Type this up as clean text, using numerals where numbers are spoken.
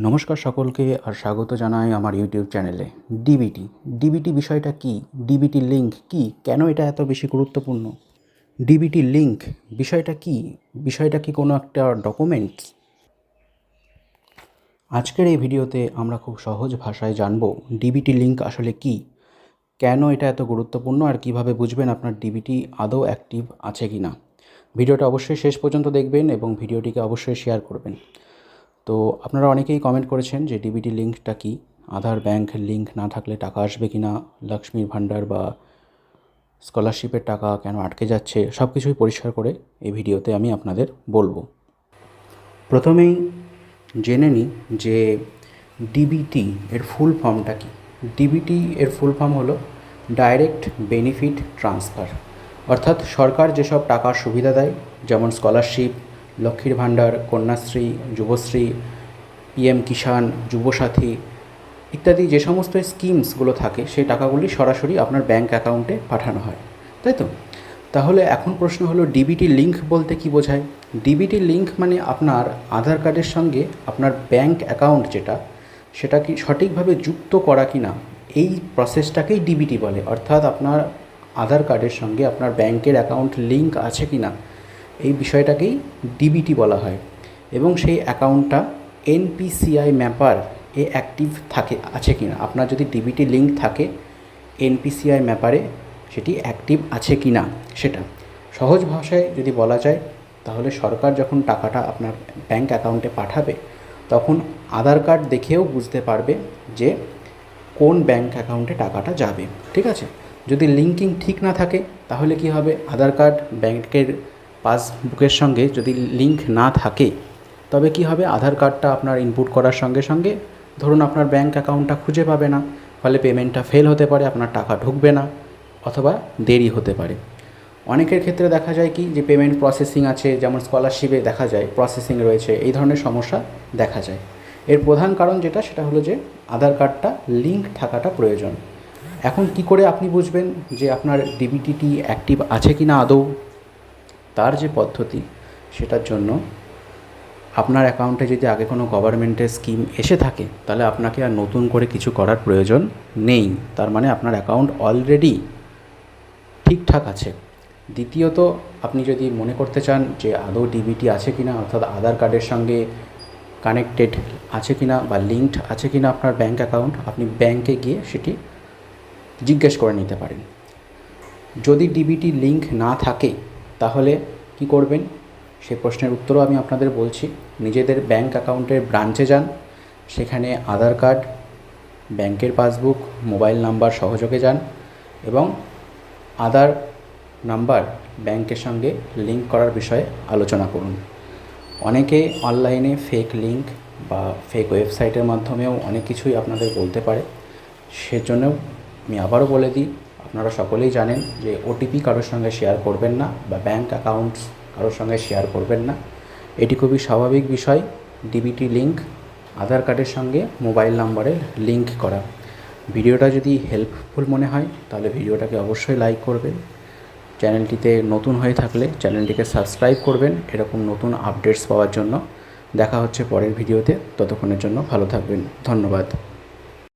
নমস্কার সকলকে আর স্বাগত জানাই আমার ইউটিউব চ্যানেলে। ডিবিটি বিষয়টা কি? ডিবিটি লিঙ্ক কি? কেন এটা এত বেশি গুরুত্বপূর্ণ? ডিবিটি লিঙ্ক বিষয়টা কি? বিষয়টা কি কোনো একটা ডকুমেন্টস? আজকের এই ভিডিওতে আমরা খুব সহজ ভাষায় জানব ডিবিটি লিঙ্ক আসলে কি, কেন এটা এত গুরুত্বপূর্ণ আর কিভাবে বুঝবেন আপনার ডিবিটি আদৌ অ্যাক্টিভ আছে কি না। ভিডিওটা অবশ্যই শেষ পর্যন্ত দেখবেন এবং ভিডিওটিকে অবশ্যই শেয়ার করবেন। তো আপনারা অনেকেই কমেন্ট করেছেন যে ডিবিটি লিঙ্কটা কি, আধার ব্যাংক লিঙ্ক না থাকলে টাকা আসবে কি না, লক্ষ্মীর ভাণ্ডার বা স্কলারশিপের টাকা কেন আটকে যাচ্ছে, সব কিছুই পরিষ্কার করে এই ভিডিওতে আমি আপনাদের বলবো। প্রথমেই জেনে নিই যে ডিবিটি এর ফুল ফর্মটা কি। ডিবিটি এর ফুল ফর্ম হলো ডাইরেক্ট বেনিফিট ট্রান্সফার, অর্থাৎ সরকার যেসব টাকার সুবিধা দেয়, যেমন স্কলারশিপ, লক্ষ্মীর ভাণ্ডার, কন্যাশ্রী, যুবশ্রী, পিএম কিষাণ, যুবসাথী ইত্যাদি যে সমস্ত স্কিমসগুলো থাকে, সেই টাকাগুলি সরাসরি আপনার ব্যাঙ্ক অ্যাকাউন্টে পাঠানো হয়, তাই তো? তাহলে এখন প্রশ্ন হলো ডিবিটি লিঙ্ক বলতে কী বোঝায়? ডিবিটি লিঙ্ক মানে আপনার আধার কার্ডের সঙ্গে আপনার ব্যাঙ্ক অ্যাকাউন্ট সেটা কি সঠিকভাবে যুক্ত করা কি না, এই প্রসেসটাকেই ডিবিটি বলে। অর্থাৎ আপনার আধার কার্ডের সঙ্গে আপনার ব্যাঙ্কের অ্যাকাউন্ট লিঙ্ক আছে কি না, এই বিষয়টাকেই ডিবিটি বলা হয়। এবং সেই অ্যাকাউন্টটা এনপিসিআই ম্যাপার অ্যাক্টিভ আছে কি না, আপনার যদি ডিবিটি লিঙ্ক থাকে এনপিসিআই ম্যাপারে সেটি অ্যাক্টিভ আছে কি না, সেটা সহজ ভাষায় যদি বলা যায়, তাহলে সরকার যখন টাকাটা আপনার ব্যাঙ্ক অ্যাকাউন্টে পাঠাবে তখন আধার কার্ড দেখেও বুঝতে পারবে যে কোন ব্যাঙ্ক অ্যাকাউন্টে টাকাটা যাবে, ঠিক আছে? যদি লিঙ্কিং ঠিক না থাকে তাহলে কি হবে? আধার কার্ড ব্যাঙ্কের পাসবুকের সঙ্গে যদি লিঙ্ক না থাকে তবে কি হবে? আধার কার্ডটা আপনার ইনপুট করার সঙ্গে সঙ্গে ধরুন আপনার ব্যাঙ্ক অ্যাকাউন্টটা খুঁজে পাবে না, ফলে পেমেন্টটা ফেল হতে পারে, আপনার টাকা ঢুকবে না অথবা দেরি হতে পারে। অনেকের ক্ষেত্রে দেখা যায় কি যে পেমেন্ট প্রসেসিং আছে, যেমন স্কলারশিপে দেখা যায় প্রসেসিং রয়েছে, এই ধরনের সমস্যা দেখা যায়। এর প্রধান কারণ সেটা হলো যে আধার কার্ডটা লিঙ্ক থাকাটা প্রয়োজন। এখন কি করে আপনি বুঝবেন যে আপনার ডিবিটিটি অ্যাক্টিভ আছে কি না আদৌ? তার যে পদ্ধতি, সেটার জন্য আপনার অ্যাকাউন্টে যদি আগে কোনো গভর্নমেন্টের স্কিম এসে থাকে তাহলে আপনাকে আর নতুন করে কিছু করার প্রয়োজন নেই, তার মানে আপনার অ্যাকাউন্ট অলরেডি ঠিকঠাক আছে। দ্বিতীয়ত, আপনি যদি মনে করতে চান যে আদৌ ডিবিটি আছে কি না, অর্থাৎ আধার কার্ডের সঙ্গে কানেক্টেড আছে কি না বা লিঙ্কড আছে কি না আপনার ব্যাঙ্ক অ্যাকাউন্ট, আপনি ব্যাঙ্কে গিয়ে সেটি জিজ্ঞেস করে নিতে পারেন। যদি ডিবিটি লিঙ্ক না থাকে তাহলে কি করবেন, সে প্রশ্নের উত্তরও আমি আপনাদের বলছি। নিজেদের ব্যাঙ্ক অ্যাকাউন্টের ব্রাঞ্চে যান, সেখানে আধার কার্ড, ব্যাঙ্কের পাসবুক, মোবাইল নাম্বার সহযোগে যান এবং আধার নাম্বার ব্যাঙ্কের সঙ্গে লিঙ্ক করার বিষয়ে আলোচনা করুন। অনেকে অনলাইনে ফেক লিঙ্ক বা ফেক ওয়েবসাইটের মাধ্যমেও অনেক কিছুই আপনাদের বলতে পারে, সেজন্যও আমি আবারও বলে দিই, আপনারা সকলেই জানেন যে ওটিপি কারোর সঙ্গে শেয়ার করবেন না বা ব্যাঙ্ক অ্যাকাউন্টস কারোর সঙ্গে শেয়ার করবেন না, এটি খুবই স্বাভাবিক বিষয়। ডিবিটি লিঙ্ক আধার কার্ডের সঙ্গে মোবাইল নাম্বারে লিঙ্ক করা। ভিডিওটা যদি হেল্পফুল মনে হয় তাহলে ভিডিওটাকে অবশ্যই লাইক করবেন। চ্যানেলটিতে নতুন হয়ে থাকলে চ্যানেলটিকে সাবস্ক্রাইব করবেন এরকম নতুন আপডেটস পাওয়ার জন্য। দেখা হচ্ছে পরের ভিডিওতে, ততক্ষণের জন্য ভালো থাকবেন। ধন্যবাদ।